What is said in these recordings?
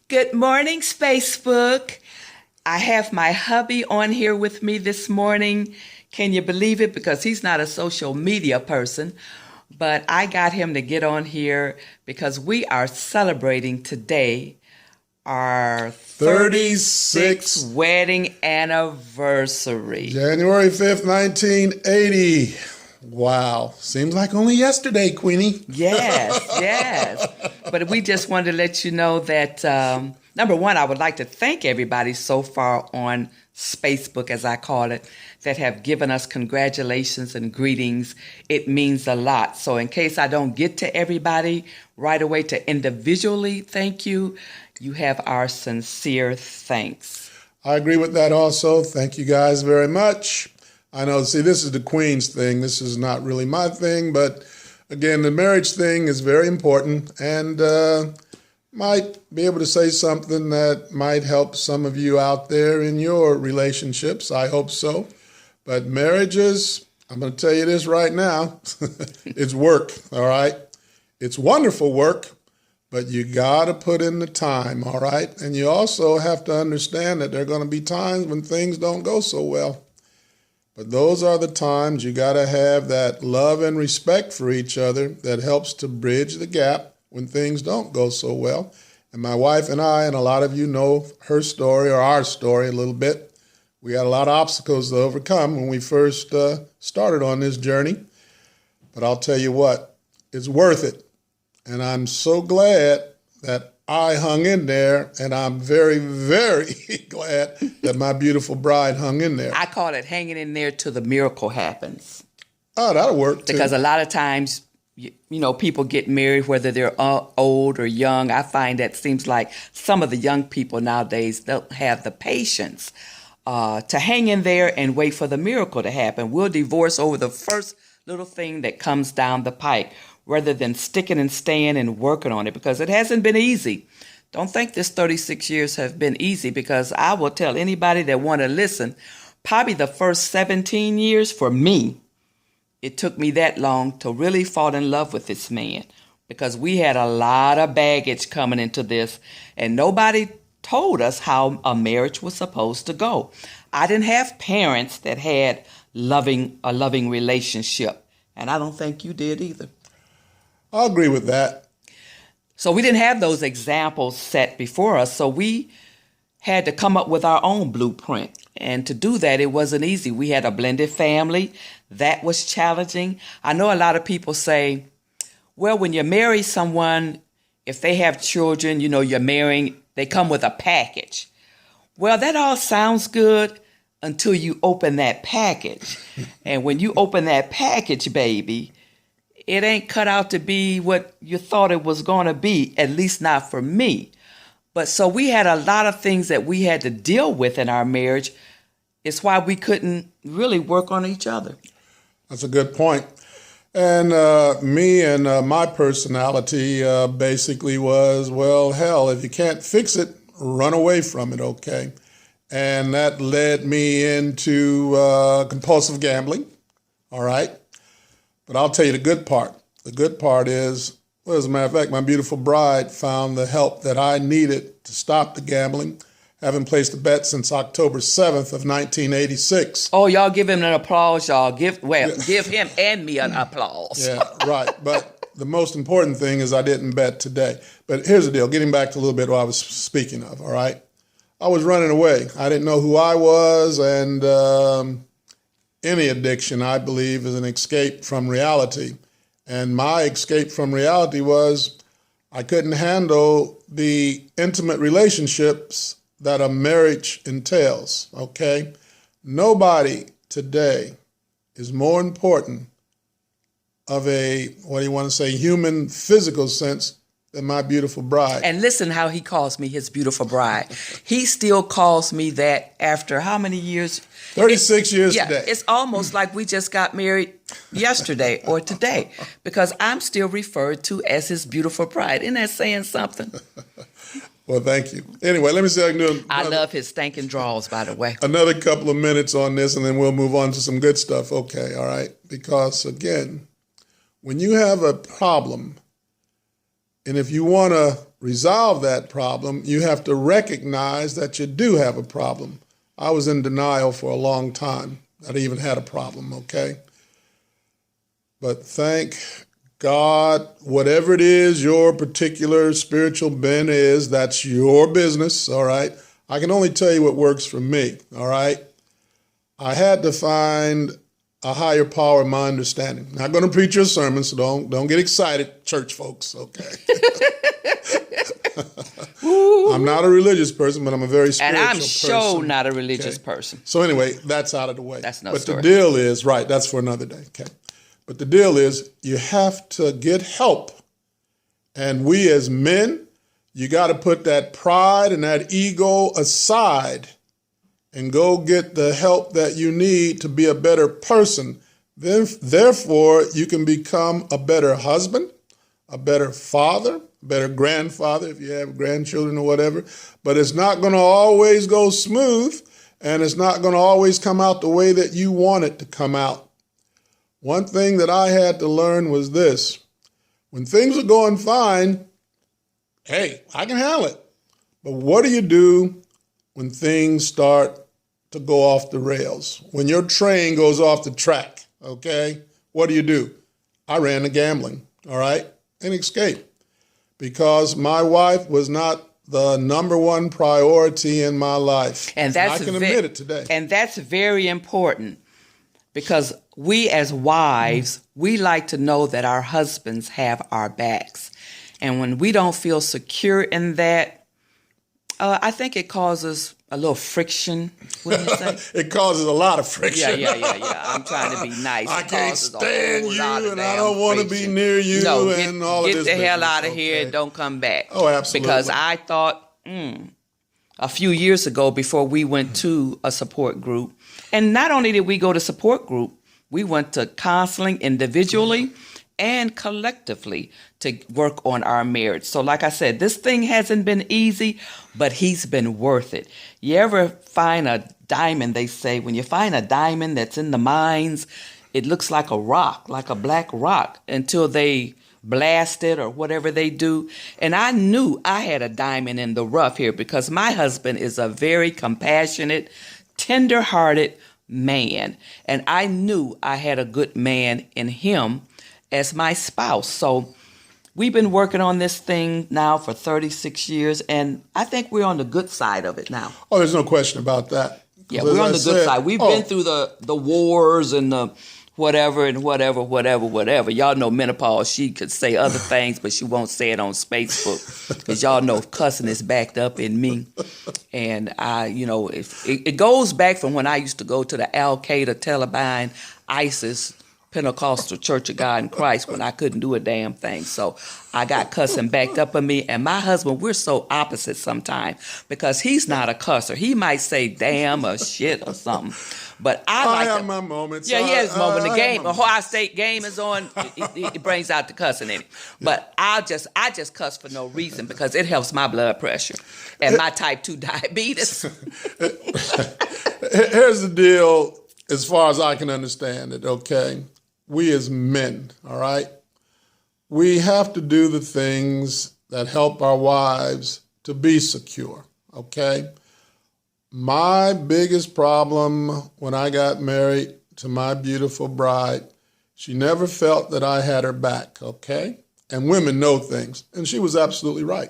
Good morning, Spacebook. I have my hubby on here with me this morning. Can you believe it? Because he's not a social media person, but I got him to get on here because we are celebrating today our 36th wedding anniversary. January 5th, 1980. Wow. Seems like only yesterday, Queenie. Yes. But we just wanted to let you know that, number one, I would like to thank everybody so far on Spacebook, as I call it, that have given us congratulations and greetings. It means a lot. So in case I don't get to everybody right away to individually thank you, you have our sincere thanks. I agree with that also. Thank you guys very much. I know, see, this is the Queen's thing. This is not really my thing, but again, the marriage thing is very important and might be able to say something that might help some of you out there in your relationships. I hope so. But marriages, I'm going to tell you this right now, it's work, all right? It's wonderful work, but you got to put in the time, all right? And you also have to understand that there are going to be times when things don't go so well. But those are the times you got to have that love and respect for each other that helps to bridge the gap when things don't go so well. And my wife and I, and a lot of you know her story or our story a little bit, we had a lot of obstacles to overcome when we first started on this journey. But I'll tell you what, it's worth it. And I'm so glad that I hung in there, and I'm very, very glad that my beautiful bride hung in there. I call it hanging in there till the miracle happens. Oh, that'll work too. Because a lot of times, you know, people get married, whether they're old or young. I find that seems like some of the young people nowadays don't have the patience to hang in there and wait for the miracle to happen. We'll divorce over the first little thing that comes down the pike, rather than sticking and staying and working on it, because it hasn't been easy. Don't think this 36 years have been easy, because I will tell anybody that want to listen, probably the first 17 years for me, it took me that long to really fall in love with this man, because we had a lot of baggage coming into this, and nobody told us how a marriage was supposed to go. I didn't have parents that had a loving relationship, and I don't think you did either. I'll agree with that. So we didn't have those examples set before us, so we had to come up with our own blueprint. And to do that, it wasn't easy. We had a blended family. That was challenging. I know a lot of people say, well, when you marry someone, if they have children, you know, you're marrying, they come with a package. Well, that all sounds good until you open that package. And when you open that package, baby, it ain't cut out to be what you thought it was going to be, at least not for me. But so we had a lot of things that we had to deal with in our marriage. It's why we couldn't really work on each other. That's a good point. And me and my personality basically was, well, hell, if you can't fix it, run away from it, okay? And that led me into compulsive gambling, all right? But I'll tell you the good part. The good part is, well, as a matter of fact, my beautiful bride found the help that I needed to stop the gambling, having placed a bet since October 7th of 1986. Oh, y'all give him an applause, y'all. Give him and me an applause. Yeah, right. But the most important thing is I didn't bet today. But here's the deal, getting back to a little bit what I was speaking of, all right? I was running away. I didn't know who I was, and any addiction, I believe, is an escape from reality. And my escape from reality was I couldn't handle the intimate relationships that a marriage entails, okay? Nobody today is more important of a, what do you want to say, human physical sense than my beautiful bride. And listen how he calls me his beautiful bride. He still calls me that after how many years? 36 years today. It's almost like we just got married yesterday or today, because I'm still referred to as his beautiful bride. Isn't that saying something? Well, thank you. Anyway, let me see if I can do I love his stinking draws, by the way. another couple of minutes on this, and then we'll move on to some good stuff. Okay, all right? Because, again, when you have a problem And if you want to resolve that problem, you have to recognize that you do have a problem. I was in denial for a long time that I even had a problem, okay? But thank God, whatever it is your particular spiritual bent is, that's your business, all right? I can only tell you what works for me, all right? I had to find a higher power in my understanding. Not going to preach your sermon, so don't get excited, church folks, okay? I'm not a religious person, but I'm a very spiritual person. And I'm sure not a religious person. So anyway, that's out of the way. That's no But story. the deal is, right, that's for another day, okay? But the deal is you have to get help. And we as men, you got to put that pride and that ego aside and go get the help that you need to be a better person. Then, therefore, you can become a better husband, a better father, a better grandfather if you have grandchildren or whatever. But it's not going to always go smooth, and it's not going to always come out the way that you want it to come out. One thing that I had to learn was this. When things are going fine, hey, I can handle it. But what do you do when things start to go off the rails? When your train goes off the track, okay? What do? I ran to gambling, all right, and escaped because my wife was not the number one priority in my life. And I can admit it today. And that's very important because we as wives, we like to know that our husbands have our backs. And when we don't feel secure in that, I think it causes a little friction, wouldn't you say? It causes a lot of friction. Yeah. I'm trying to be nice. I It can't causes a stand whole you, lot of and I damn don't want to be friction. near you, No, and all of this. Get the hell business, out of here and don't come back. Oh, absolutely. Because I thought a few years ago, before we went to a support group, and not only did we go to support group, we went to counseling individually and collectively to work on our marriage. So like I said, this thing hasn't been easy, but he's been worth it. You ever find a diamond, they say, when you find a diamond that's in the mines, it looks like a rock, like a black rock, until they blast it or whatever they do. And I knew I had a diamond in the rough here because my husband is a very compassionate, tender-hearted man. And I knew I had a good man in him as my spouse. So we've been working on this thing now for 36 years, and I think we're on the good side of it now. Oh, there's no question about that. Yeah, we're on the good side. We've been through the wars and the whatever. Y'all know menopause. She could say other things, but she won't say it on Facebook because y'all know cussing is backed up in me. And it goes back from when I used to go to the Al-Qaeda, Taliban, ISIS, Pentecostal Church of God in Christ when I couldn't do a damn thing. So I got cussing backed up in me. And my husband, we're so opposite sometimes because he's not a cusser. He might say damn or shit or something. But I have my moments. Yeah, he has moments. The game, Ohio State game is on. It brings out the cussing in him. But I just cuss for no reason because it helps my blood pressure and my type 2 diabetes. Here's the deal, as far as I can understand it, okay? We as men, all right? We have to do the things that help our wives to be secure, okay? My biggest problem when I got married to my beautiful bride, she never felt that I had her back, okay? And women know things, and she was absolutely right.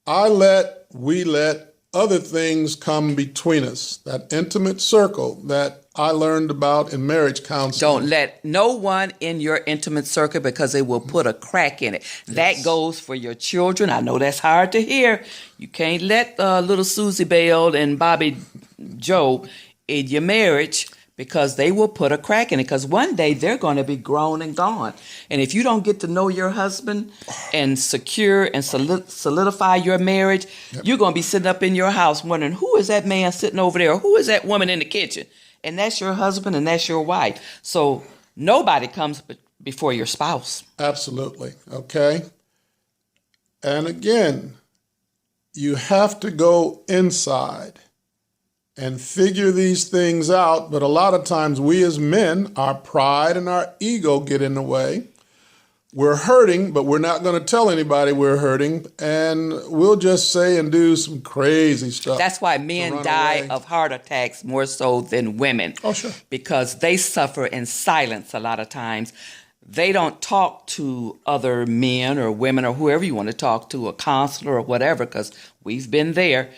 We let other things come between us, that intimate circle that I learned about in marriage counseling. Don't let no one in your intimate circle because it will put a crack in it. Yes. That goes for your children. I know that's hard to hear. You can't let little Susie Bell and Bobby Joe in your marriage because they will put a crack in it because one day they're going to be grown and gone. And if you don't get to know your husband and secure and solidify your marriage, you're going to be sitting up in your house wondering, who is that man sitting over there? Or who is that woman in the kitchen? And that's your husband and that's your wife. So nobody comes before your spouse. Absolutely. Okay. And again, you have to go inside and figure these things out. But a lot of times we as men, our pride and our ego get in the way. we're hurting, but we're not going to tell anybody we're hurting, and we'll just say and do some crazy stuff. That's why men die away. of heart attacks more so than women. Oh, sure. Because they suffer in silence a lot of times. They don't talk to other men or women or whoever you want to talk to, a counselor or whatever, because we've been there.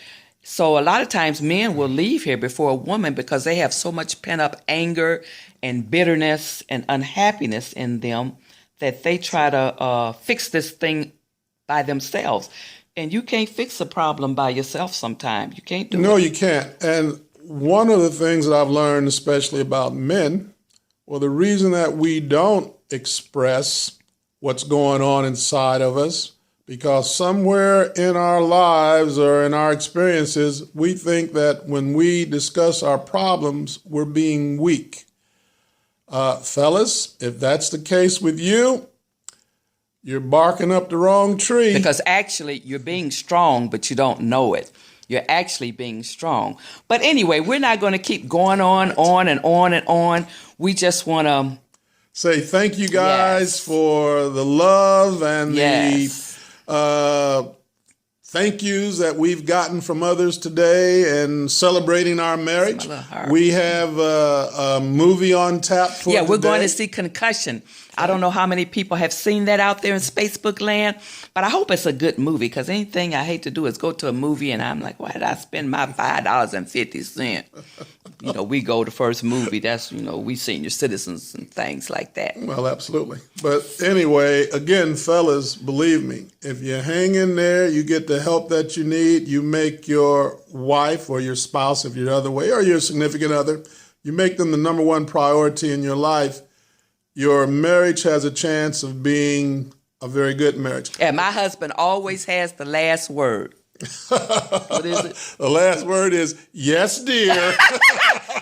So a lot of times men will leave here before a woman because they have so much pent-up anger and bitterness and unhappiness in them that they try to fix this thing by themselves. And you can't fix a problem by yourself sometimes. You can't do it. No, you can't. And one of the things that I've learned, especially about men, well, the reason that we don't express what's going on inside of us, because somewhere in our lives or in our experiences, we think that when we discuss our problems, we're being weak. Fellas, if that's the case with you, you're barking up the wrong tree. Because actually, you're being strong, but you don't know it. You're actually being strong. But anyway, we're not going to keep going on and on and on. We just want to say thank you guys for the love and the thank yous that we've gotten from others today and celebrating our marriage. We have a movie on tap for today. we're going to see Concussion. I don't know how many people have seen that out there in Facebook land, but I hope it's a good movie, because anything I hate to do is go to a movie and I'm like, why did I spend my $5.50? We go to first movie. That's, we senior citizens and things like that. Well, absolutely. But anyway, again, fellas, believe me, if you hang in there, you get the help that you need. You make your wife or your spouse, if you're the other way, or your significant other, you make them the number one priority in your life. Your marriage has a chance of being a very good marriage. And my husband always has the last word. What is it? The last word is, yes, dear.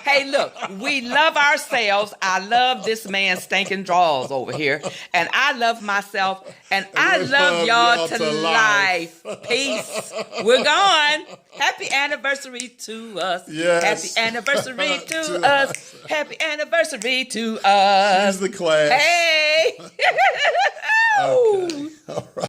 Hey, look, we love ourselves. I love this man's stinking drawers over here. And I love myself. And I love y'all to life. Peace. We're gone. Happy anniversary to us. Yes. Happy anniversary to us. Happy anniversary to us. She's the class. Hey. Okay. All right.